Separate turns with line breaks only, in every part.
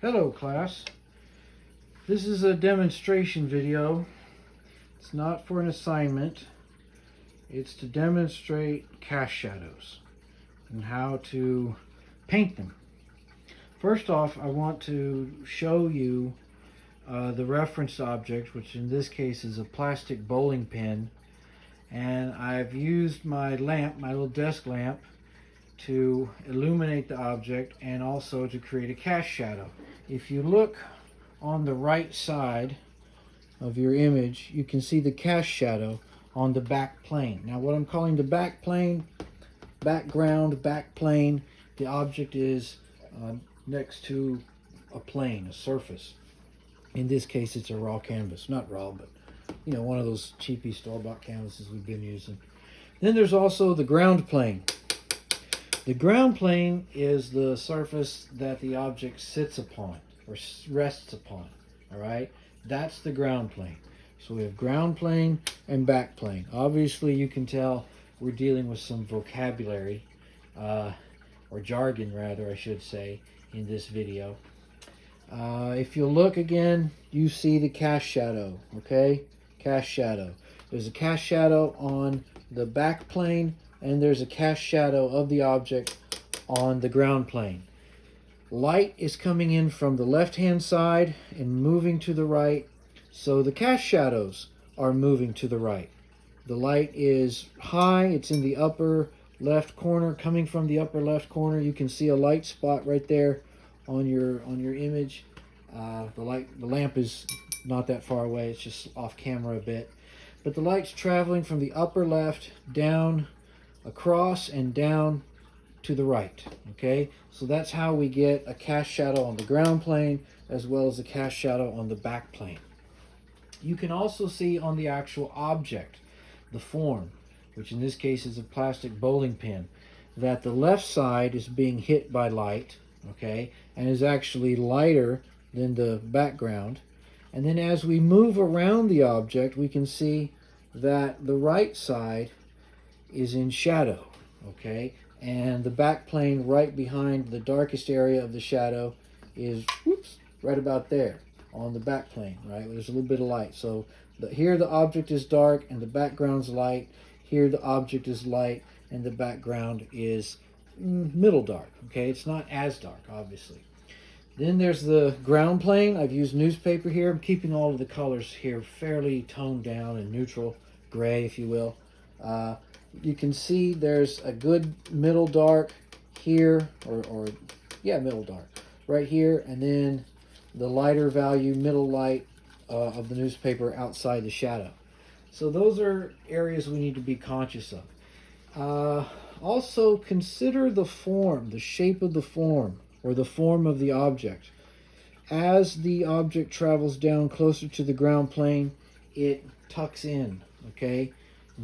Hello class. This is a demonstration video. It's not for an assignment. It's to demonstrate cast shadows and how to paint them. First off, I want to show you the reference object, which in this case is a plastic bowling pin, and I've used my lamp, my little desk lamp, to illuminate the object and also to create a cast shadow. If you look on the right side of your image, you can see the cast shadow on the back plane. Now what I'm calling the back plane, background, back plane, the object is next to a plane, a surface. In this case it's a raw canvas, not raw, but you know, one of those cheapy store-bought canvases we've been using. Then there's also the ground plane. The ground plane is the surface that the object sits upon or rests upon, all right? That's the ground plane. So we have ground plane and back plane. Obviously, you can tell we're dealing with some vocabulary, or jargon rather, I should say, in this video. If you look again, you see the cast shadow, okay? Cast shadow. There's a cast shadow on the back plane, and there's a cast shadow of the object on the ground plane. Light is coming in from the left-hand side and moving to the right, so the cast shadows are moving to the right. The light is high, it's in the upper left corner. Coming from the upper left corner, you can see a light spot right there on your image. The lamp is not that far away, it's just off camera a bit. But the light's traveling from the upper left down, across, and down to the right. Okay, so that's how we get a cast shadow on the ground plane as well as a cast shadow on the back plane. You can also see on the actual object, the form, which in this case is a plastic bowling pin, that the left side is being hit by light, okay, and is actually lighter than the background. And then as we move around the object, we can see that the right side is in shadow, okay, and the back plane right behind the darkest area of the shadow is right about there on the back plane, right? There's a little bit of light. So here the object is dark and the background's light. Here the object is light and the background is middle dark, okay? It's not as dark, obviously. Then there's the ground plane. I've used newspaper here. I'm keeping all of the colors here fairly toned down and neutral, gray, if you will. You can see there's a good middle dark here, or middle dark right here, and then the lighter value middle light of the newspaper outside the shadow. So those are areas we need to be conscious of. Also consider the form, the shape of the form, or the form of the object. As the object travels down closer to the ground plane, it tucks in, okay?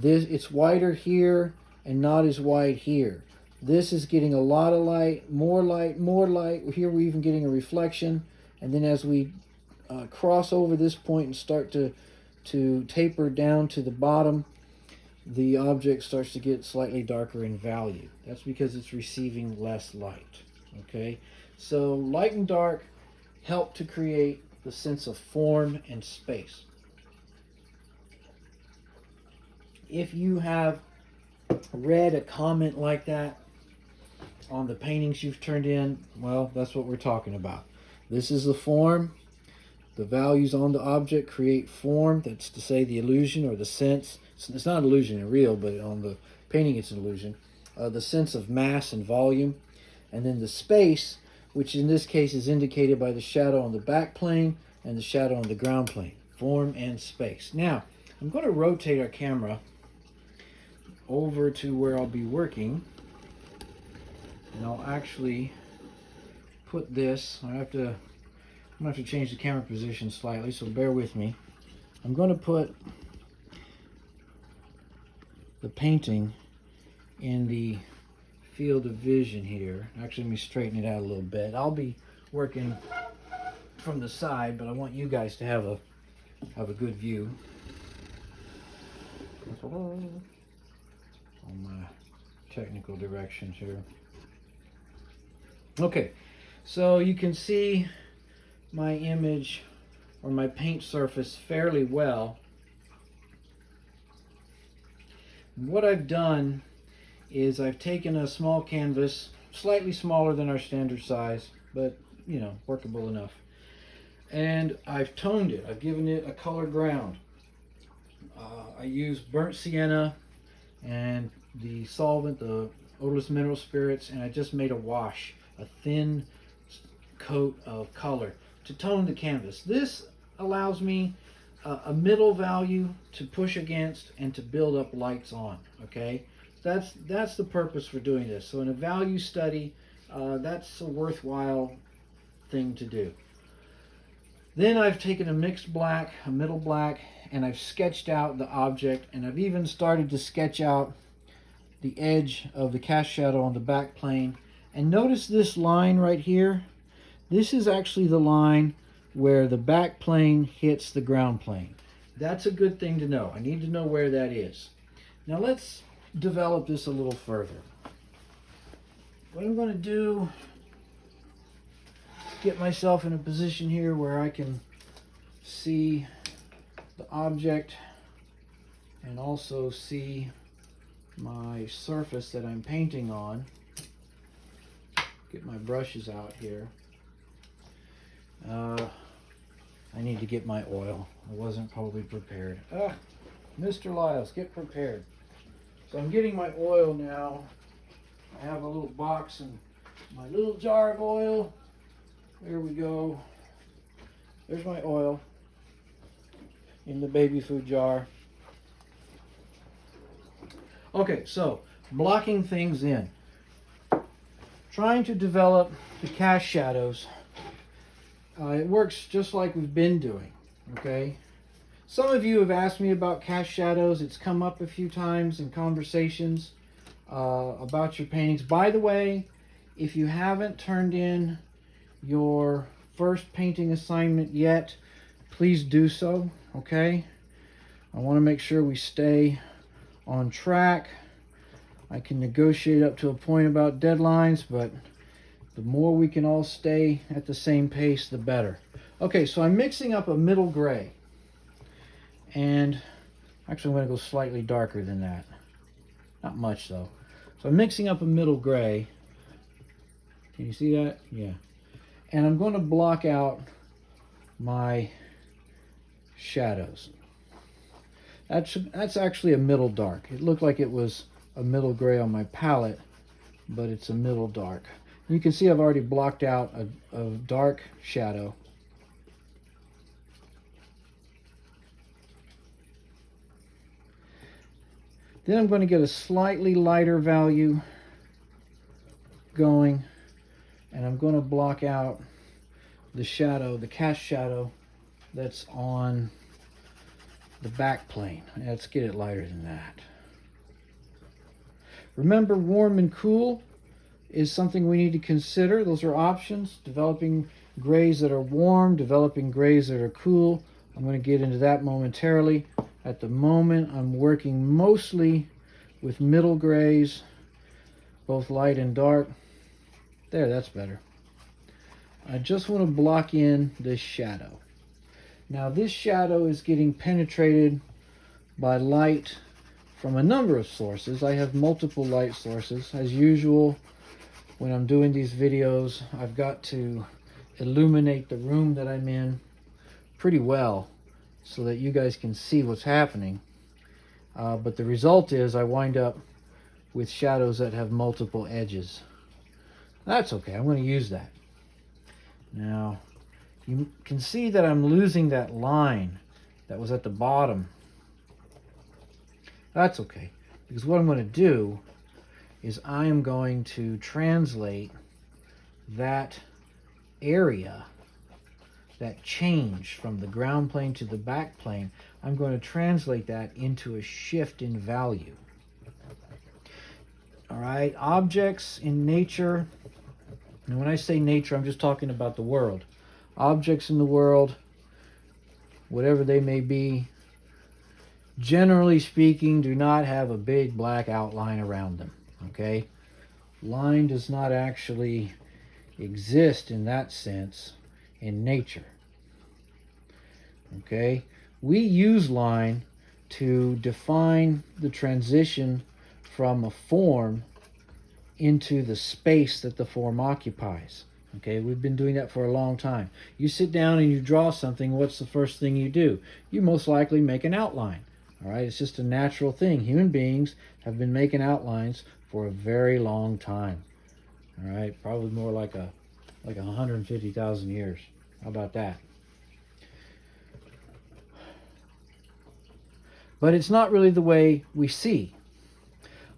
It's wider here and not as wide here. This is getting a lot of light, more light, more light. Here we're even getting a reflection. And then as we cross over this point and start to taper down to the bottom, the object starts to get slightly darker in value. That's because it's receiving less light, okay? So light and dark help to create the sense of form and space. If you have read a comment like that on the paintings you've turned in, well, that's what we're talking about. This is the form. The values on the object create form. That's to say the illusion or the sense. It's not illusion in real, but on the painting it's an illusion. The sense of mass and volume. And then the space, which in this case is indicated by the shadow on the back plane and the shadow on the ground plane. Form and space. Now, I'm going to rotate our camera over to where I'll be working, and I'll actually put this. I'm gonna have to change the camera position slightly, so bear with me. I'm going to put the painting in the field of vision here. Actually, let me straighten it out a little bit. I'll be working from the side, but I want you guys to have a good view on my technical directions here. Okay, so you can see my image or my paint surface fairly well. What I've done is I've taken a small canvas, slightly smaller than our standard size, but you know, workable enough. And I've toned it. I've given it a color ground. I used burnt sienna and the solvent, the odorless mineral spirits, and I just made a wash, a thin coat of color to tone the canvas. This allows me a middle value to push against and to build up lights on. Okay, that's the purpose for doing this. So in a value study, that's a worthwhile thing to do. Then I've taken a mixed black, a middle black, and I've sketched out the object, and I've even started to sketch out the edge of the cast shadow on the back plane. And notice this line right here. This is actually the line where the back plane hits the ground plane. That's a good thing to know. I need to know where that is. Now let's develop this a little further. What I'm going to do, get myself in a position here where I can see the object and also see my surface that I'm painting on. Get my brushes out here. I need to get my oil. I wasn't probably prepared. Mr. Lyles, get prepared. So I'm getting my oil now. I have a little box and my little jar of oil. There we go. There's my oil in the baby food jar. Okay, so blocking things in. Trying to develop the cast shadows. It works just like we've been doing, okay? Some of you have asked me about cast shadows. It's come up a few times in conversations about your paintings. By the way, if you haven't turned in your first painting assignment yet, please do so, okay? I want to make sure we stay on track. I can negotiate up to a point about deadlines, but the more we can all stay at the same pace, the better. Okay, so I'm mixing up a middle gray. And actually I'm going to go slightly darker than that. Not much though. So I'm mixing up a middle gray. Can you see that? Yeah. And I'm going to block out my shadows. That's actually a middle dark. It looked like it was a middle gray on my palette, but it's a middle dark. You can see I've already blocked out a dark shadow. Then I'm going to get a slightly lighter value going, and I'm going to block out the shadow, the cast shadow that's on the back plane. Let's get it lighter than that. Remember, warm and cool is something we need to consider. Those are options. Developing grays that are warm, developing grays that are cool. I'm going to get into that momentarily. At the moment, I'm working mostly with middle grays, both light and dark. There, that's better. I just want to block in this shadow. Now, this shadow is getting penetrated by light from a number of sources. I have multiple light sources. As usual, when I'm doing these videos, I've got to illuminate the room that I'm in pretty well so that you guys can see what's happening. But the result is I wind up with shadows that have multiple edges. That's okay, I'm going to use that. Now, you can see that I'm losing that line that was at the bottom. That's okay, because what I'm going to do is I am going to translate that area, that change from the ground plane to the back plane. I'm going to translate that into a shift in value. All right, objects in nature, and when I say nature, I'm just talking about the world. Objects in the world, whatever they may be, generally speaking, do not have a big black outline around them, okay? Line does not actually exist in that sense in nature. Okay? We use line to define the transition from a form into the space that the form occupies. Okay, we've been doing that for a long time. You sit down and you draw something, what's the first thing you do? You most likely make an outline. All right, it's just a natural thing. Human beings have been making outlines for a very long time. All right, probably more like 150,000 years. How about that? But it's not really the way we see.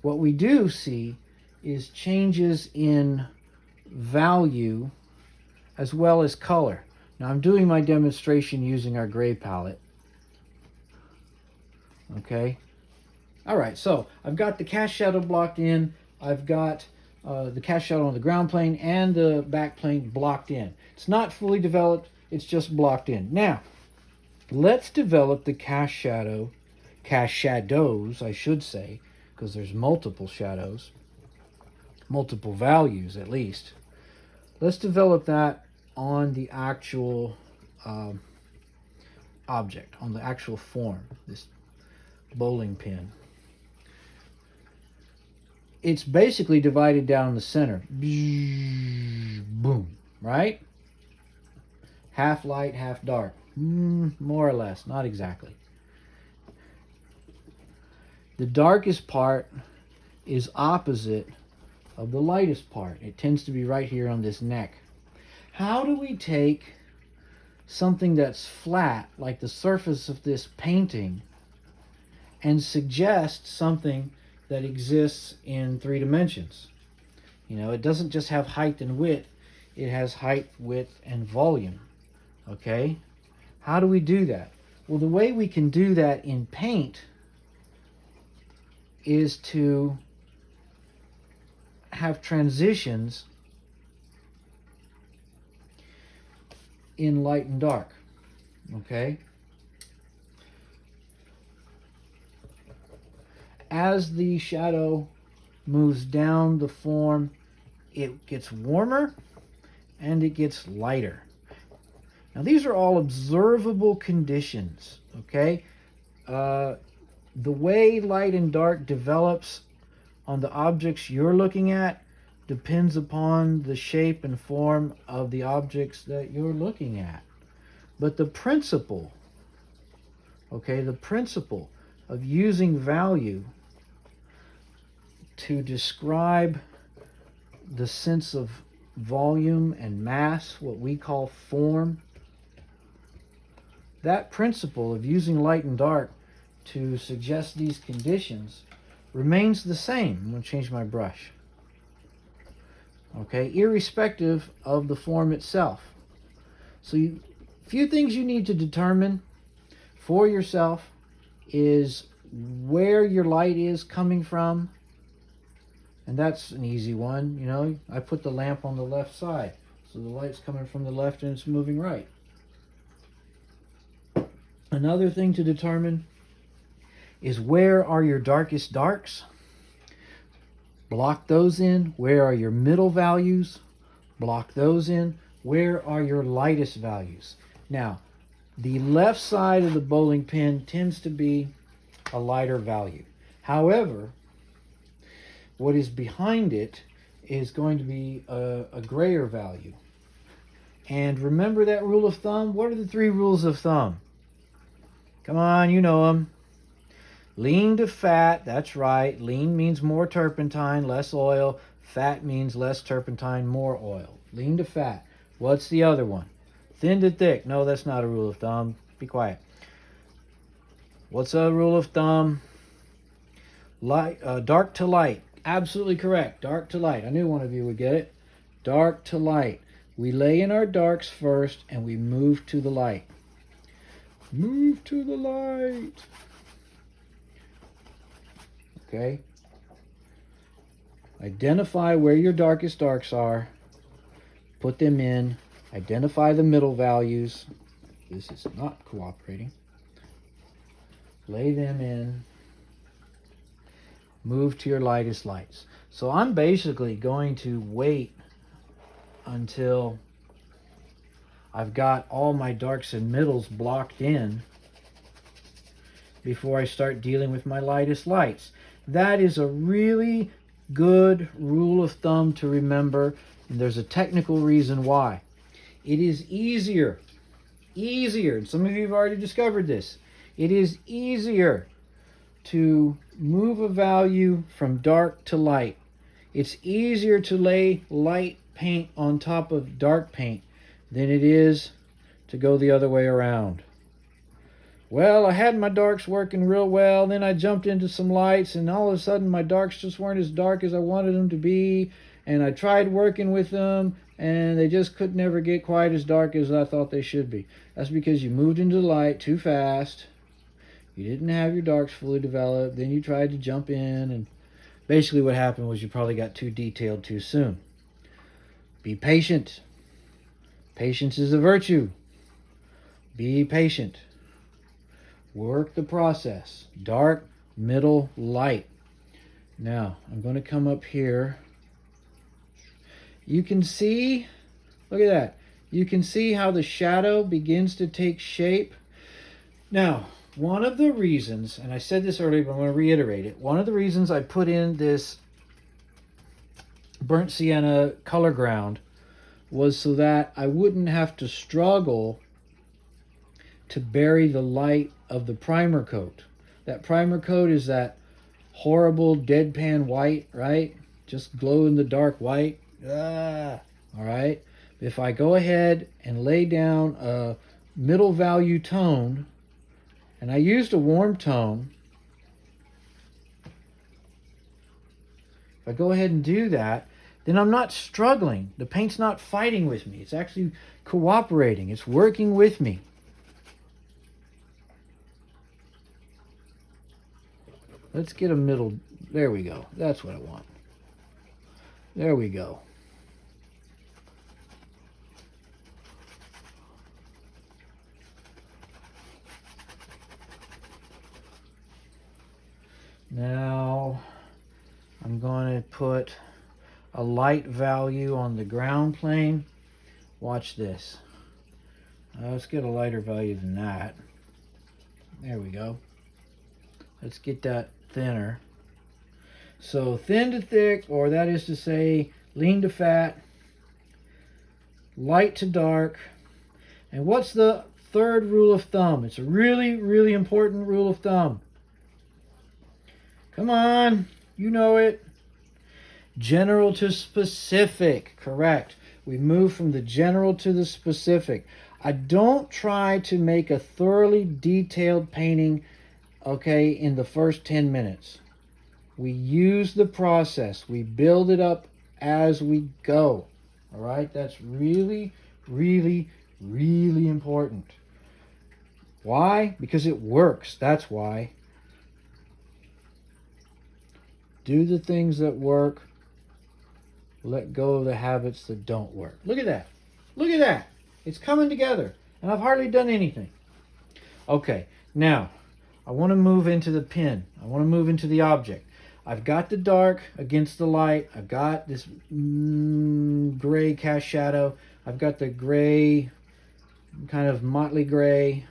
What we do see is changes in value as well as color. Now I'm doing my demonstration using our gray palette. Okay. All right, so I've got the cast shadow blocked in. I've got the cast shadow on the ground plane and the back plane blocked in. It's not fully developed, it's just blocked in. Now, let's develop the cast shadows, I should say, because there's multiple shadows, multiple values at least. Let's develop that on the actual object, on the actual form, this bowling pin. It's basically divided down the center. Boom, right? Half light, half dark. More or less, not exactly. The darkest part is opposite of the lightest part. It tends to be right here on this neck. How do we take something that's flat, like the surface of this painting, and suggest something that exists in 3 dimensions? You know, it doesn't just have height and width, it has height, width, and volume. Okay? How do we do that? Well, the way we can do that in paint is to have transitions in light and dark. Okay? As the shadow moves down the form, it gets warmer and it gets lighter. Now these are all observable conditions, okay? The way light and dark develops on the objects you're looking at depends upon the shape and form of the objects that you're looking at. But the principle, okay, the principle of using value to describe the sense of volume and mass, what we call form, that principle of using light and dark to suggest these conditions remains the same. I'm going to change my brush. Okay, irrespective of the form itself. So a few things you need to determine for yourself is where your light is coming from. And that's an easy one, you know. I put the lamp on the left side, so the light's coming from the left and it's moving right. Another thing to determine is where are your darkest darks? Block those in. Where are your middle values? Block those in. Where are your lightest values? Now, the left side of the bowling pin tends to be a lighter value. However, what is behind it is going to be a grayer value. And remember that rule of thumb? What are the 3 rules of thumb? Come on, you know them. Lean to fat, that's right. Lean means more turpentine, less oil. Fat means less turpentine, more oil. Lean to fat. What's the other one? Thin to thick. No, that's not a rule of thumb. Be quiet. What's a rule of thumb? Dark to light. Absolutely correct. Dark to light. I knew one of you would get it. Dark to light. We lay in our darks first and we move to the light. Move to the light. Okay? Identify where your darkest darks are. Put them in. Identify the middle values. This is not cooperating. Lay them in. Move to your lightest lights. So I'm basically going to wait until I've got all my darks and middles blocked in before I start dealing with my lightest lights. That is a really good rule of thumb to remember, and there's a technical reason why. It is easier, and some of you have already discovered this, it is easier to move a value from dark to light. It's easier to lay light paint on top of dark paint than it is to go the other way around. Well, I had my darks working real well, then I jumped into some lights, and all of a sudden my darks just weren't as dark as I wanted them to be, and I tried working with them, and they just could never get quite as dark as I thought they should be. That's because you moved into the light too fast. You didn't have your darks fully developed, then you tried to jump in, and basically what happened was you probably got too detailed too soon. Be patient. Patience is a virtue. Be patient. Work the process. Dark, middle, light. Now, I'm going to come up here. You can see, look at that. You can see how the shadow begins to take shape. Now, one of the reasons, and I said this earlier, but I'm going to reiterate it. One of the reasons I put in this burnt sienna color ground was so that I wouldn't have to struggle to bury the light of the primer coat. That primer coat is that horrible deadpan white, right? Just glow in the dark white. All right. If I go ahead and lay down a middle value tone, and I used a warm tone, if I go ahead and do that, then I'm not struggling. The paint's not fighting with me. It's actually cooperating. It's working with me. Let's get a middle. There we go. That's what I want. There we go. Now I'm going to put a light value on the ground plane. Watch this. Let's get a lighter value than that. There we go. Let's get that thinner. So thin to thick, or that is to say lean to fat, light to dark. And what's the third rule of thumb? It's a really, really important rule of thumb. Come on, you know it. General to specific, correct. We move from the general to the specific. I don't try to make a thoroughly detailed painting, okay, in the first 10 minutes. We use the process. We build it up as we go. All right, that's really, really, really important. Why? Because it works. That's why. Do the things that work. Let go of the habits that don't work. Look at that. Look at that. It's coming together. And I've hardly done anything. Okay, now I want to move into the pin. I want to move into the object. I've got the dark against the light. I've got this gray cast shadow. I've got the gray, kind of motley gray.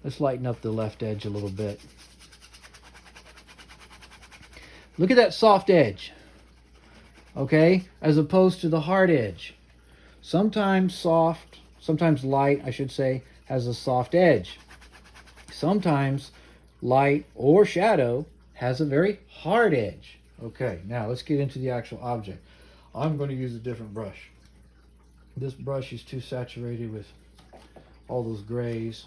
Let's lighten up the left edge a little bit. Look at that soft edge, okay, as opposed to the hard edge. Sometimes soft, sometimes light, I should say, has a soft edge. Sometimes light or shadow has a very hard edge. Okay, now let's get into the actual object. I'm going to use a different brush. This brush is too saturated with all those grays.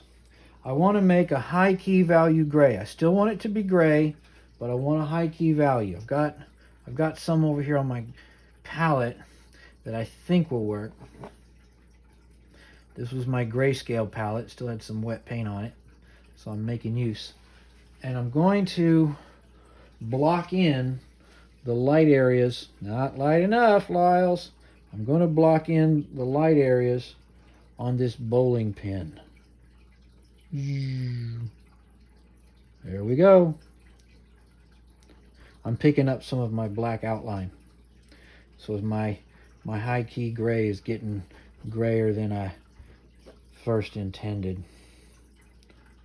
I want to make a high key value gray. I still want it to be gray, but I want a high key value. I've got some over here on my palette that I think will work. This was my grayscale palette. Still had some wet paint on it, so I'm making use. And I'm going to block in the light areas. Not light enough, Lyles. I'm going to block in the light areas on this bowling pin. There we go. I'm picking up some of my black outline. So as my high key gray is getting grayer than I first intended.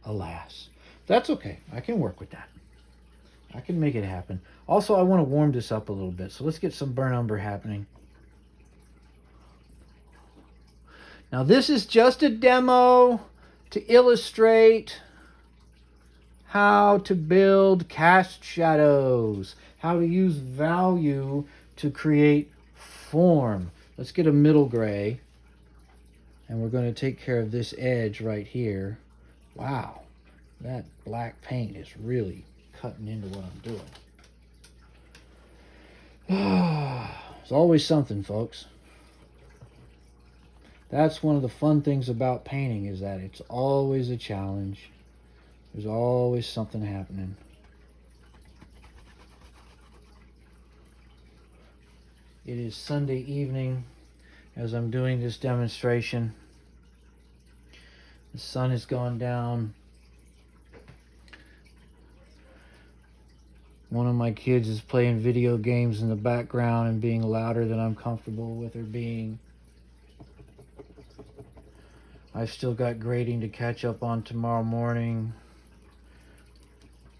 Alas. That's okay. I can work with that. I can make it happen. Also, I want to warm this up a little bit. So let's get some burnt umber happening. Now this is just a demo to illustrate how to build cast shadows, how to use value to create form. Let's get a middle gray, and we're going to take care of this edge right here. Wow, that black paint is really cutting into what I'm doing. It's always something, folks. That's one of the fun things about painting, is that it's always a challenge. There's always something happening. It is Sunday evening as I'm doing this demonstration. The sun has gone down. One of my kids is playing video games in the background and being louder than I'm comfortable with her being. I've still got grading to catch up on tomorrow morning.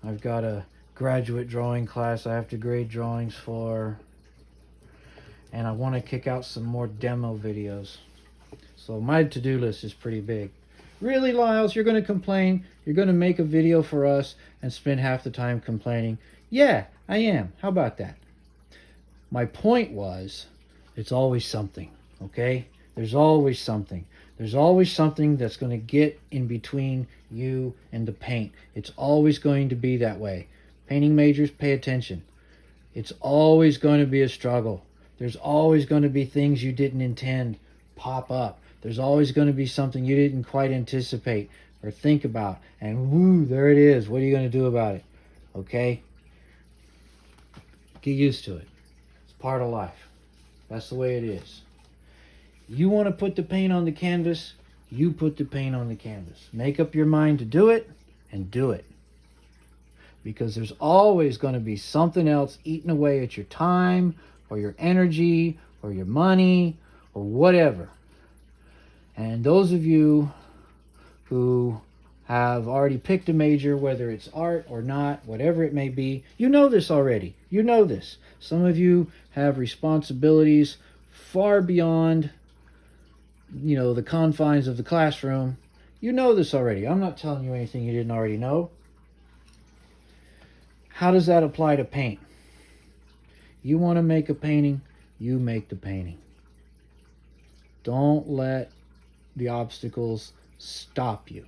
I've got a graduate drawing class I have to grade drawings for. And I want to kick out some more demo videos. So my to-do list is pretty big. Really, Lyles, you're going to complain? You're going to make a video for us and spend half the time complaining? Yeah, I am. How about that? My point was, it's always something, okay? There's always something. There's always something that's going to get in between you and the paint. It's always going to be that way. Painting majors, pay attention. It's always going to be a struggle. There's always going to be things you didn't intend pop up. There's always going to be something you didn't quite anticipate or think about. And woo, there it is. What are you going to do about it? Okay? Get used to it. It's part of life. That's the way it is. You want to put the paint on the canvas, you put the paint on the canvas. Make up your mind to do it, and do it. Because there's always going to be something else eating away at your time, or your energy, or your money, or whatever. And those of you who have already picked a major, whether it's art or not, whatever it may be, you know this already. You know this. Some of you have responsibilities far beyond, the confines of the classroom. You know this already. I'm not telling you anything you didn't already know. How does that apply to paint? You want to make a painting, you make the painting. Don't let the obstacles stop you.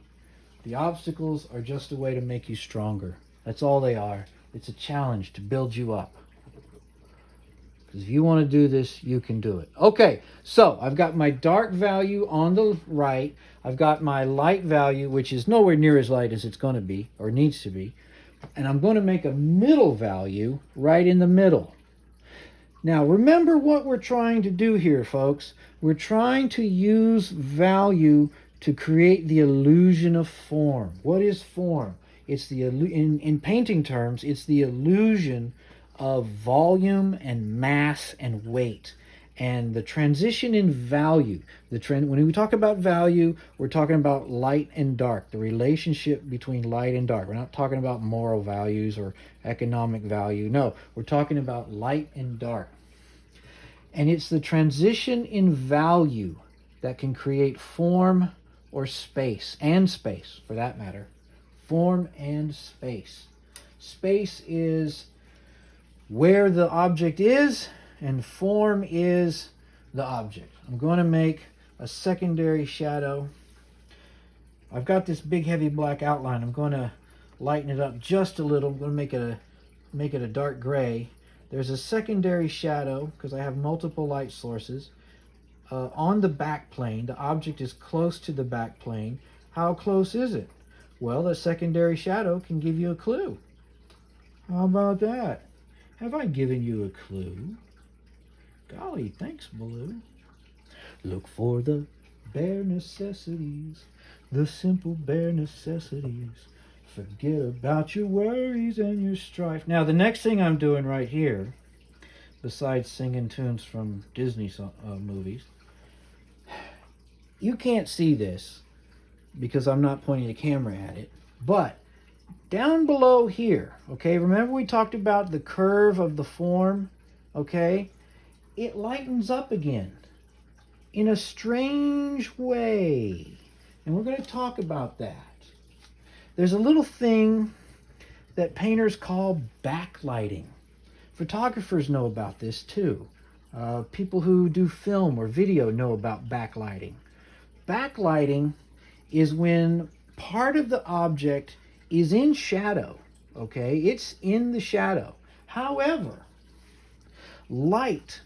The obstacles are just a way to make you stronger. That's all they are. It's a challenge to build you up. Because if you want to do this, you can do it. Okay, so I've got my dark value on the right. I've got my light value, which is nowhere near as light as it's going to be, or needs to be. And I'm going to make a middle value right in the middle. Now, remember what we're trying to do here, folks. We're trying to use value to create the illusion of form. What is form? It's the in painting terms, it's the illusion of volume and mass and weight. And the transition in value, when we talk about value, we're talking about light and dark, the relationship between light and dark. We're not talking about moral values or economic value. No, we're talking about light and dark. And it's the transition in value that can create form or space, and space for that matter. Form and space. Space is where the object is, and form is the object. I'm going to make a secondary shadow. I've got this big heavy black outline. I'm going to lighten it up just a little. I'm going to make it a dark gray. There's a secondary shadow because I have multiple light sources on the back plane. The object is close to the back plane. How close is it? Well, the secondary shadow can give you a clue. How about that? Have I given you a clue? Golly, thanks, Baloo. Look for the bare necessities, the simple bare necessities. Forget about your worries and your strife. Now, the next thing I'm doing right here, besides singing tunes from Disney movies, you can't see this because I'm not pointing the camera at it, but down below here, okay, remember we talked about the curve of the form, okay? It lightens up again in a strange way. And we're going to talk about that. There's a little thing that painters call backlighting. Photographers know about this too. People who do film or video know about backlighting. Backlighting is when part of the object is in shadow, okay? It's in the shadow. However, light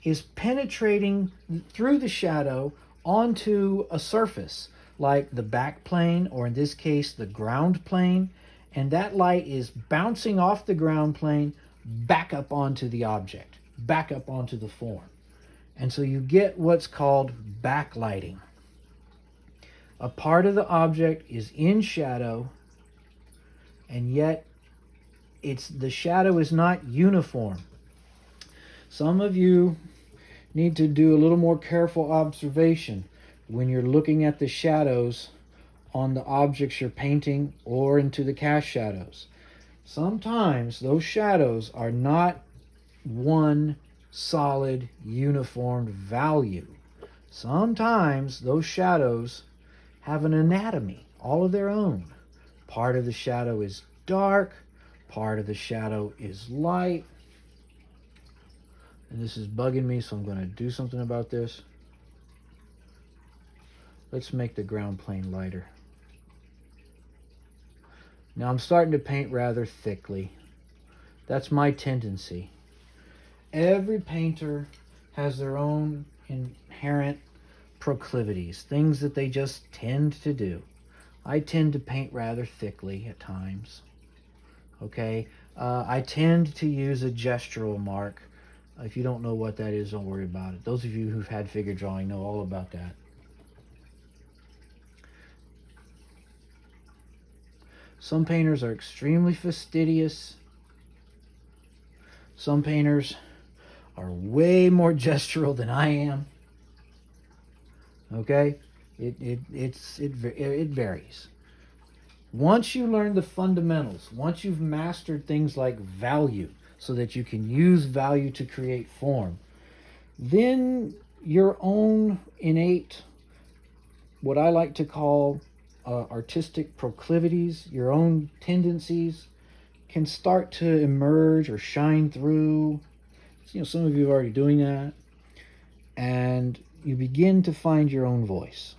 is penetrating through the shadow onto a surface, like the back plane, or in this case, the ground plane, and that light is bouncing off the ground plane back up onto the object, back up onto the form. And so you get what's called backlighting. A part of the object is in shadow, and yet the shadow is not uniform. Some of you need to do a little more careful observation when you're looking at the shadows on the objects you're painting or into the cast shadows. Sometimes those shadows are not one solid uniform value. Sometimes those shadows have an anatomy all of their own. Part of the shadow is dark, part of the shadow is light. And this is bugging me, so I'm going to do something about this. Let's make the ground plane lighter. Now I'm starting to paint rather thickly. That's my tendency. Every painter has their own inherent proclivities, things that they just tend to do. I tend to paint rather thickly at times. Okay, I tend to use a gestural mark. If you don't know what that is, don't worry about it. Those of you who've had figure drawing know all about that. Some painters are extremely fastidious. Some painters are way more gestural than I am. Okay? It varies. Once you learn the fundamentals, once you've mastered things like value, so that you can use value to create form, then your own innate, what I like to call artistic proclivities, your own tendencies, can start to emerge or shine through. You know, some of you are already doing that. And you begin to find your own voice.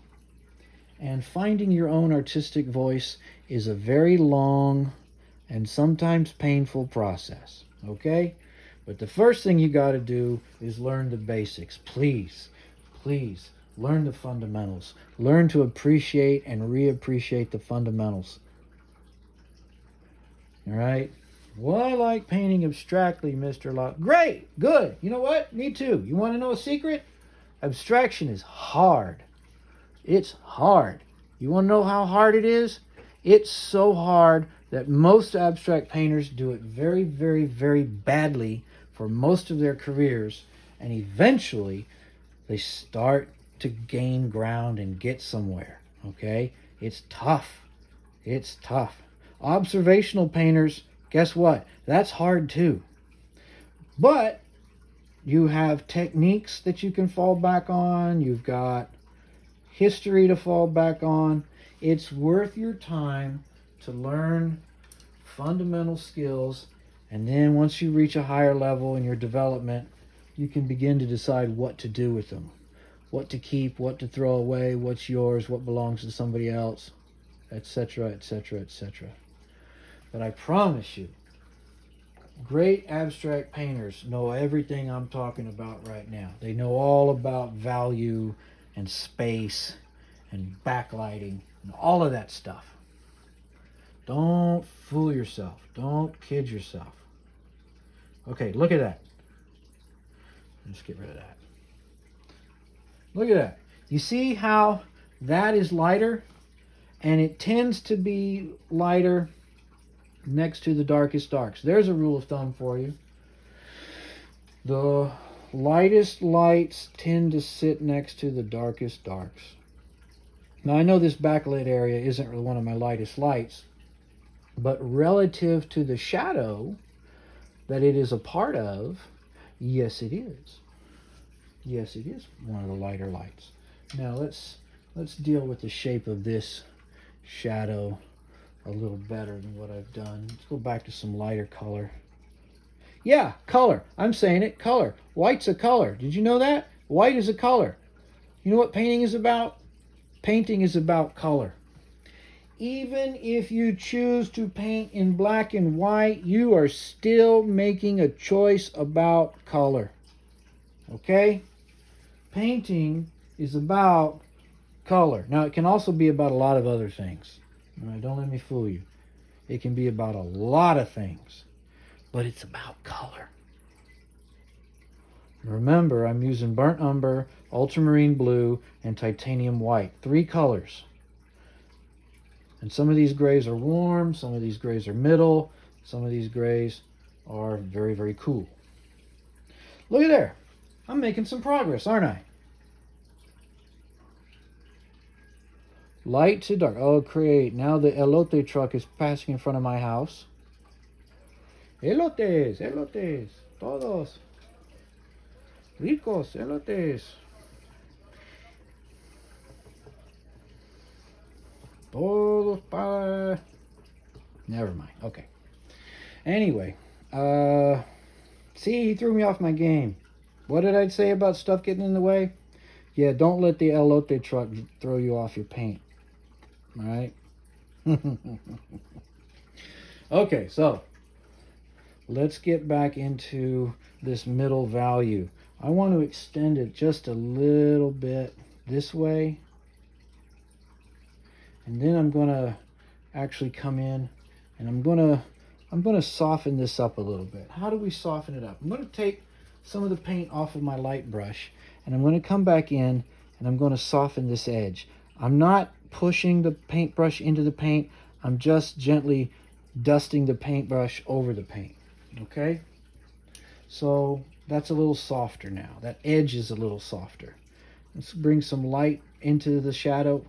And finding your own artistic voice is a very long and sometimes painful process. Okay? But the first thing you got to do is learn the basics. Please, please learn the fundamentals. Learn to appreciate and reappreciate the fundamentals. All right? Well, I like painting abstractly, Mr. Locke. Great, good. You know what? Me too. You want to know a secret? Abstraction is hard. It's hard. You want to know how hard it is? It's so hard that most abstract painters do it very, very, very badly for most of their careers, and eventually they start to gain ground and get somewhere. Okay? It's tough. It's tough. Observational painters, guess what? That's hard too. But you have techniques that you can fall back on. You've got history to fall back on. It's worth your time to learn fundamental skills, and then once you reach a higher level in your development, you can begin to decide what to do with them. What to keep, what to throw away, what's yours, what belongs to somebody else, etc., etc., etc. But I promise you, great abstract painters know everything I'm talking about right now. They know all about value and space and backlighting and all of that stuff. Don't fool yourself. Don't kid yourself. Okay, look at that. Let's get rid of that. Look at that. You see how that is lighter? And it tends to be lighter next to the darkest darks. There's a rule of thumb for you. The lightest lights tend to sit next to the darkest darks. Now, I know this backlit area isn't really one of my lightest lights, but relative to the shadow that it is a part of, yes, it is. Yes, it is one of the lighter lights. Now, let's deal with the shape of this shadow a little better than what I've done. Let's go back to some lighter color. Yeah, color. I'm saying it, color. White's a color. Did you know that? White is a color. You know what painting is about? Painting is about color. Even if you choose to paint in black and white, you are still making a choice about color. Okay? Painting is about color. Now, it can also be about a lot of other things. All right, don't let me fool you. It can be about a lot of things, but it's about color. Remember, I'm using burnt umber, ultramarine blue, and titanium white. 3 colors. And some of these grays are warm, some of these grays are middle, some of these grays are very, very cool. Look at there. I'm making some progress, aren't I? Light to dark. Oh, great. Now the elote truck is passing in front of my house. Elotes, elotes, todos. Ricos, elotes. Todos para... Never mind. Okay. Anyway, see, he threw me off my game. What did I say about stuff getting in the way? Yeah, don't let the elote truck throw you off your paint. All right? Okay, so let's get back into this middle value. I want to extend it just a little bit this way. And then I'm going to actually come in and I'm going to soften this up a little bit. How do we soften it up? I'm going to take some of the paint off of my light brush and I'm going to come back in and I'm going to soften this edge. I'm not pushing the paintbrush into the paint. I'm just gently dusting the paintbrush over the paint. Okay? So that's a little softer now. That edge is a little softer. Let's bring some light into the shadow.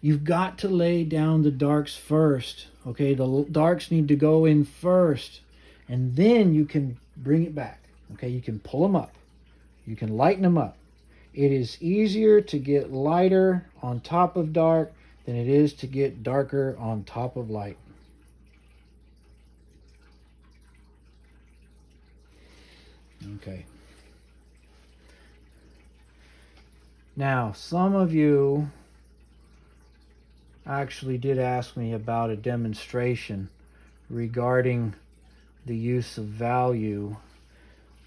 You've got to lay down the darks first. Okay? The darks need to go in first. And then you can bring it back. Okay? You can pull them up. You can lighten them up. It is easier to get lighter on top of dark than it is to get darker on top of light. Okay. Now, some of you actually did ask me about a demonstration regarding the use of value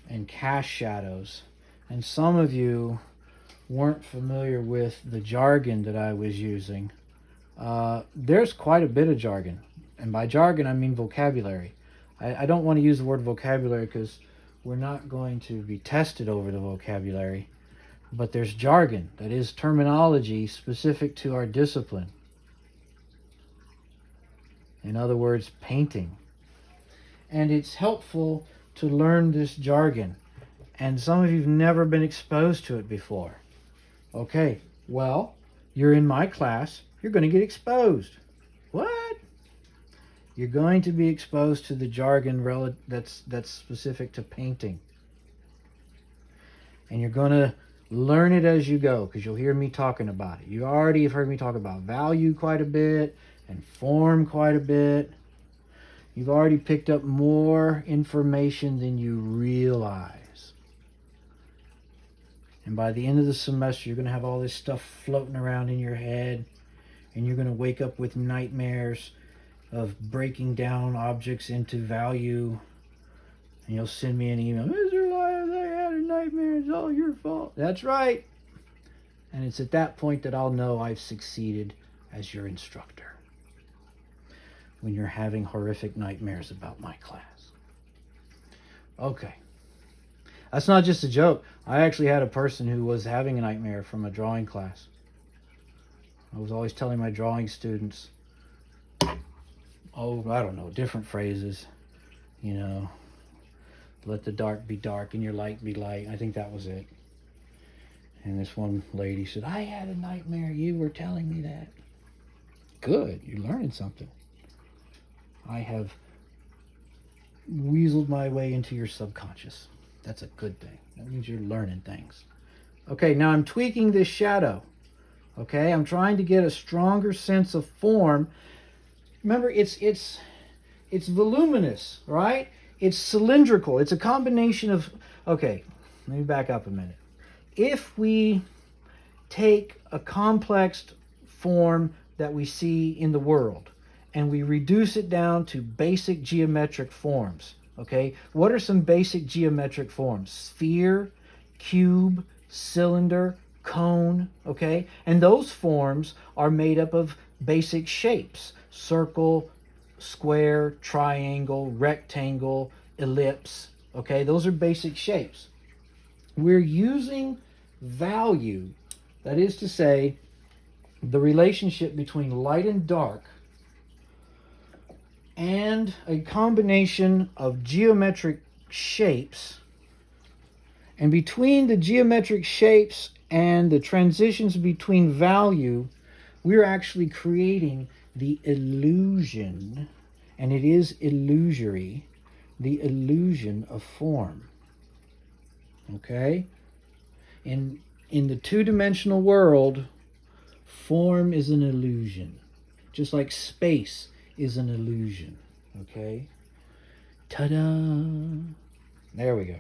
and cast shadows. And some of you weren't familiar with the jargon that I was using. There's quite a bit of jargon. And by jargon, I mean vocabulary. I don't want to use the word vocabulary because we're not going to be tested over the vocabulary. But there's jargon, that is terminology specific to our discipline. In other words, painting. And it's helpful to learn this jargon. And some of you have never been exposed to it before. Okay, well, you're in my class. You're going to get exposed. What? You're going to be exposed to the jargon that's specific to painting. And you're going to learn it as you go because you'll hear me talking about it. You already have heard me talk about value quite a bit and form quite a bit. You've already picked up more information than you realize. And by the end of the semester, you're going to have all this stuff floating around in your head. And you're going to wake up with nightmares of breaking down objects into value. And you'll send me an email. Mr. Lyons, I had a nightmare. It's all your fault. That's right. And it's at that point that I'll know I've succeeded as your instructor. When you're having horrific nightmares about my class. Okay. That's not just a joke. I actually had a person who was having a nightmare from a drawing class. I was always telling my drawing students, oh, I don't know, different phrases. You know, Let the dark be dark and your light be light. I think that was it. And this one lady said, I had a nightmare. You were telling me that. Good. You're learning something. I have weaseled my way into your subconscious. That's a good thing. That means you're learning things. Okay, now I'm tweaking this shadow. Okay, I'm trying to get a stronger sense of form. Remember, it's voluminous, right? It's cylindrical. It's a combination of... Okay, let me back up a minute. If we take a complex form that we see in the world and we reduce it down to basic geometric forms, okay? What are some basic geometric forms? Sphere, cube, cylinder, cone, okay? And those forms are made up of basic shapes: circle, square, triangle, rectangle, ellipse, okay? Those are basic shapes. We're using value, that is to say, the relationship between light and dark, and a combination of geometric shapes. And between the geometric shapes and the transitions between value, we're actually creating the illusion, and it is illusory, the illusion of form. Okay? In the two-dimensional world, form is an illusion. Just like space is an illusion. Okay? Ta-da! There we go.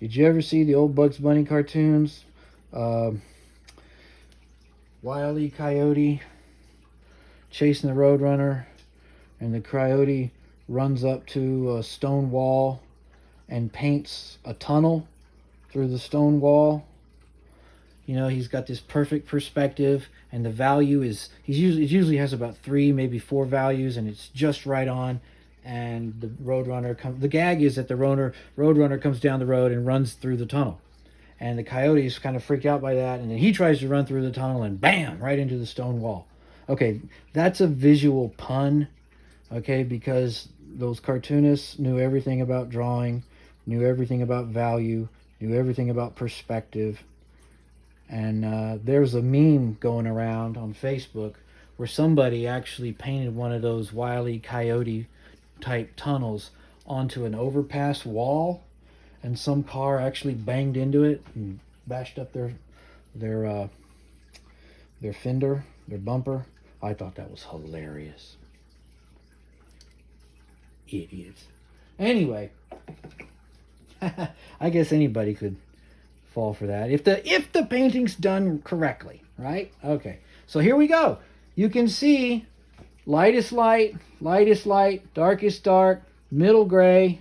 Did you ever see the old Bugs Bunny cartoons? Wile E. Coyote chasing the Roadrunner, and the coyote runs up to a stone wall and paints a tunnel through the stone wall. You know, he's got this perfect perspective, and the value is, it usually has about 3, maybe 4 values, and it's just right on. And the Roadrunner comes, the gag is that the Roadrunner comes down the road and runs through the tunnel. And the coyote is kind of freaked out by that, and then he tries to run through the tunnel, and bam, right into the stone wall. Okay, that's a visual pun, okay, because those cartoonists knew everything about drawing, knew everything about value, knew everything about perspective. And there's a meme going around on Facebook where somebody actually painted one of those Wile E. Coyote type tunnels onto an overpass wall, and some car actually banged into it and bashed up their fender, their bumper. I thought that was hilarious. Idiots. Anyway, I guess anybody could fall for that if the painting's done correctly, right? Okay, so here we go. You can see light is light, light is light, dark is dark, middle gray.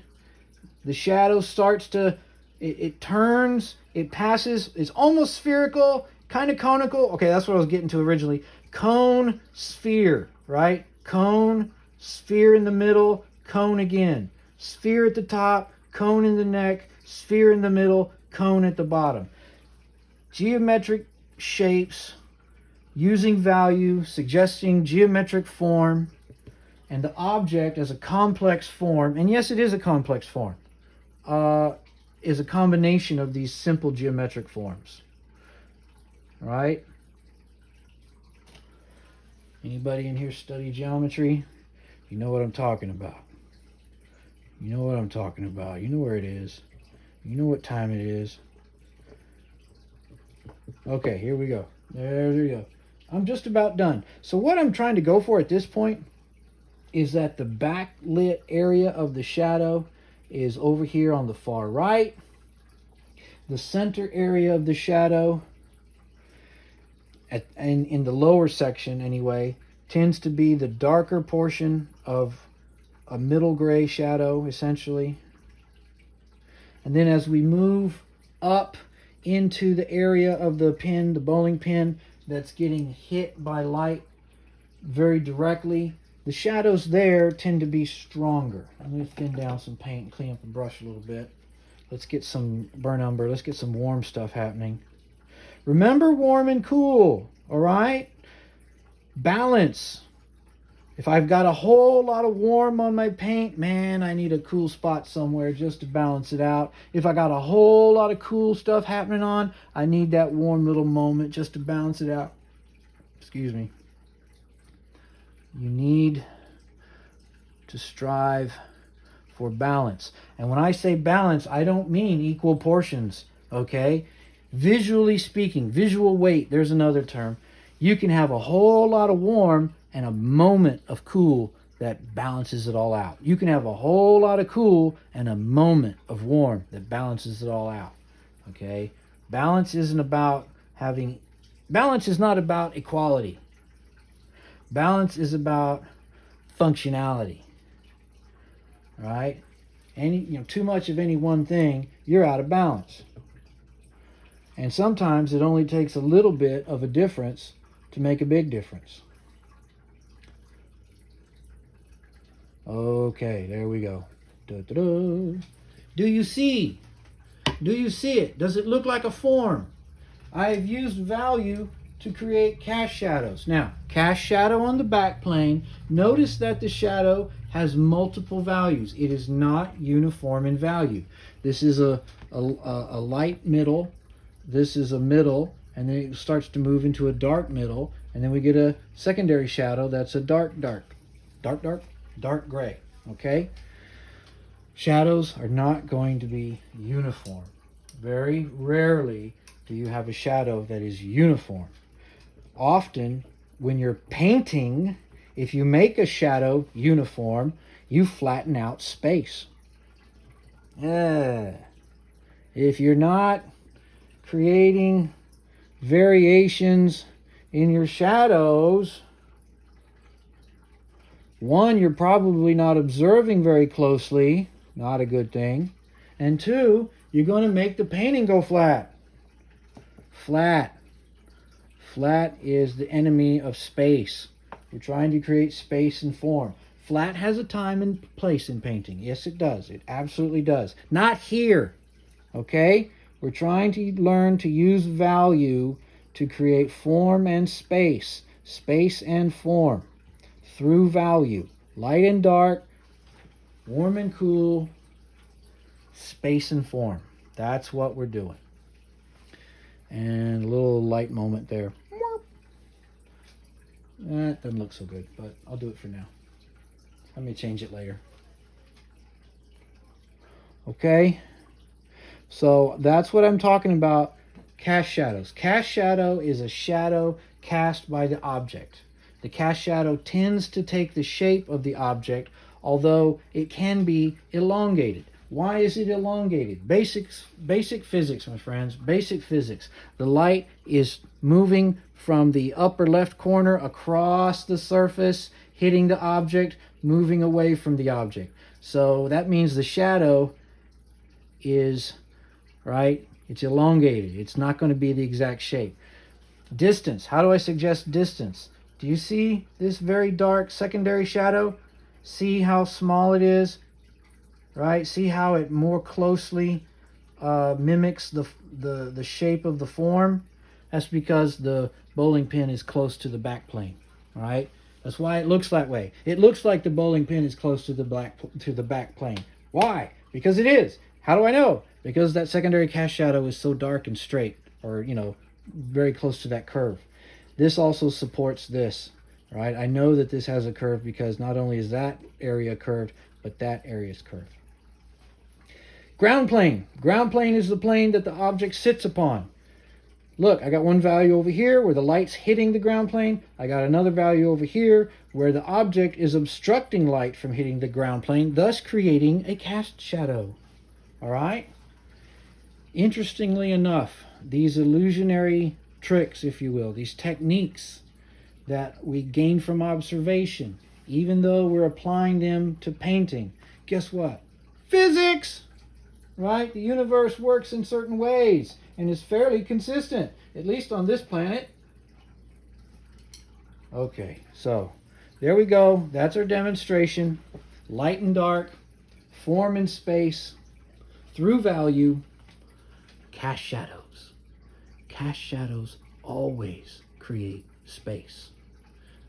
The shadow starts to, it turns, it passes, it's almost spherical, kind of conical. Okay, that's what I was getting to originally. Cone, sphere, right? Cone, sphere in the middle, cone again. Sphere at the top, cone in the neck, sphere in the middle, cone at the bottom. Geometric shapes, using value, suggesting geometric form, and the object as a complex form, and yes, it is a complex form, is a combination of these simple geometric forms. Right? Anybody in here study geometry? You know what I'm talking about. You know what I'm talking about. You know where it is. You know what time it is. Okay, here we go. There we go. I'm just about done. So what I'm trying to go for at this point is that the backlit area of the shadow is over here on the far right. The center area of the shadow, in the lower section anyway, tends to be the darker portion of a middle gray shadow, essentially. And then as we move up into the area of the pin, the bowling pin, that's getting hit by light very directly, the shadows there tend to be stronger. I'm going to thin down some paint and clean up the brush a little bit. Let's get some burn umber. Let's get some warm stuff happening. Remember warm and cool, all right? Balance. If I've got a whole lot of warm on my paint, man, I need a cool spot somewhere just to balance it out. If I got a whole lot of cool stuff happening on, I need that warm little moment just to balance it out. Excuse me. You need to strive for balance. And when I say balance, I don't mean equal portions, okay? Visually speaking, visual weight, there's another term. You can have a whole lot of warm and a moment of cool that balances it all out. You can have a whole lot of cool and a moment of warm that balances it all out, okay? Balance is not about equality. Balance is about functionality. Right? Too much of any one thing, you're out of balance. And sometimes it only takes a little bit of a difference to make a big difference. Okay, there we go. Da-da-da. Do you see? Do you see it? Does it look like a form? I have used value to create cast shadows. Now, cast shadow on the back plane. Notice that the shadow has multiple values. It is not uniform in value. This is a light middle. This is a middle, and then it starts to move into a dark middle, and then we get a secondary shadow that's a dark gray. Okay? Shadows are not going to be uniform. Very rarely do you have a shadow that is uniform. Often, when you're painting, if you make a shadow uniform, you flatten out space. If you're not creating variations in your shadows, one, you're probably not observing very closely, not a good thing. And two, you're going to make the painting go flat. Flat is the enemy of space. We're trying to create space and form. Flat has a time and place in painting. Yes, it does. It absolutely does. Not here. Okay? We're trying to learn to use value to create form and space. Space and form through value. Light and dark, warm and cool, space and form. That's what we're doing. And a little light moment there. That doesn't look so good, but I'll do it for now. Let me change it later. Okay? So that's what I'm talking about, cast shadows. Cast shadow is a shadow cast by the object. The cast shadow tends to take the shape of the object, although it can be elongated. Why is it elongated? Basic physics, my friends. Basic physics. The light is moving from the upper left corner across the surface, hitting the object, moving away from the object. So that means the shadow is, right, it's elongated. It's not going to be the exact shape. Distance. How do I suggest distance? Do you see this very dark secondary shadow? See how small it is? Right? See how it more closely mimics the shape of the form? That's because the bowling pin is close to the back plane. Right? That's why it looks that way. It looks like the bowling pin is close to the back plane. Why? Because it is. How do I know? Because that secondary cast shadow is so dark and straight, or very close to that curve. This also supports this. Right? I know that this has a curve because not only is that area curved, but that area is curved. Ground plane. Ground plane is the plane that the object sits upon. Look, I got one value over here where the light's hitting the ground plane. I got another value over here where the object is obstructing light from hitting the ground plane, thus creating a cast shadow. All right? Interestingly enough, these illusionary tricks, if you will, these techniques that we gain from observation, even though we're applying them to painting, guess what? Physics! Right? The universe works in certain ways and is fairly consistent, at least on this planet. Okay, so there we go. That's our demonstration. Light and dark, form and space, through value, cast shadows. Cast shadows always create space.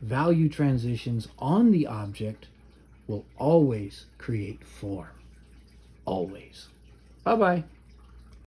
value transitions on the object will always create form. Always. Bye-bye.